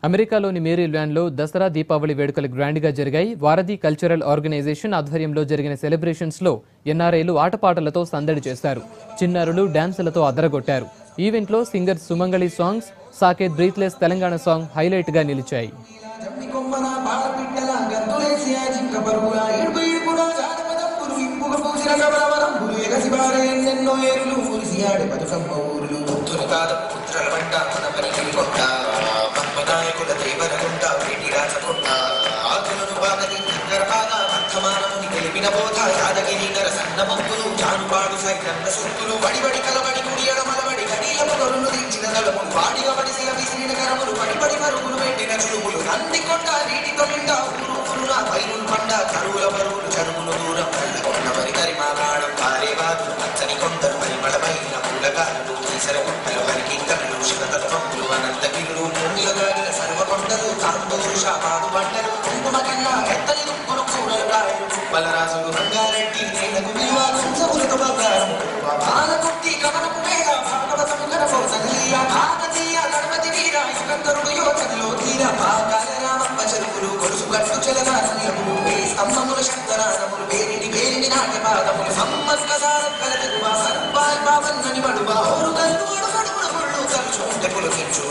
అమెరికాలోని మేరీల్యాండ్లో దసరా దీపావళి వేడుకలు గ్రాండ్గా జరిగాయి. వారధి కల్చరల్ ఆర్గనైజేషన్ ఆధ్వర్యంలో జరిగిన సెలబ్రేషన్స్లో ఎన్ఆర్ఐలు ఆటపాటలతో సందడి చేశారు. చిన్నారులు డాన్సులతో అదరగొట్టారు. ఈవెంట్లో singer Sumangali songs, Saketh breathless Telangana song హైలైట్గా నిలిచాయి. నాయకుల దేవరగుంట వేటి రాచకొండ ఆకులను బాగని గర్భాన వర్ధమానముని తెలిపిన బోధ యాదగిరి నర సన్నమంతులు జానుపాడు సైతంత సొత్తులు వడిబడి కలబడి కుడియడ మలబడి గడియము గరును దించిన నలములు వాడిగా వడిసిన విసిరిన కరములు పడిపడి మరుగులు పెట్టిన చురుములు నంది కొండ నీటితో నిండా ఊరుకున్న పైరులు పండ కరువుల బరువులు చరువులు దూరం కొండ మరి కరిమాగాడం పారేవాదులు పచ్చని కొండలు పరిమళమైన పూలగాలు ఈసర గుట్టలు వరికింకలు శివతత్వములు అనంతగిరులు మూలగాడిన సర్వకొండలు తాంబూరు శాపాదు పంటలు కుంకుమ కన్నా ఎత్తని దుక్కులు కూరలు కాయలు బలరాజులు రంగారెడ్డి నేలకు విలువ సంసములతో బంగారం బాలకుట్టి కమనపు మేఘ భాగవతము కనపోసనీయ భాగతీయ గణపతి వీర యుగంధరుడు యోచనలో తీర భాగాల రామప్ప చెరువులు గొలుసు కట్టు చెలగాసనములు స్తంభముల శంకరానములు వేరిని వేరిని నాట్యపాదములు సమ్మస్క సారక్కల తిరువా సర్వాల్ పావన్నని మడువా ఓరు కల్లు అడుగడుగుడు ముళ్ళు తలుచు తెపులు తెచ్చు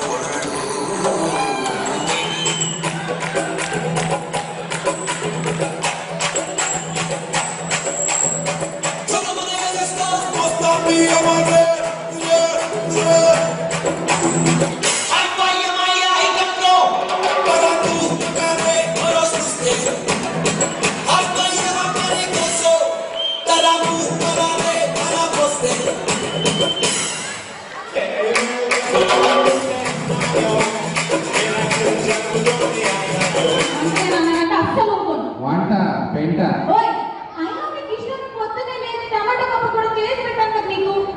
వంట పెంట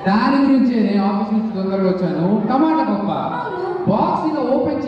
దాని గురించి నేను ఆఫీస్ నుంచి తొందరగా వచ్చాను. టమాటా పప్ప బాక్స్ ఓపెన్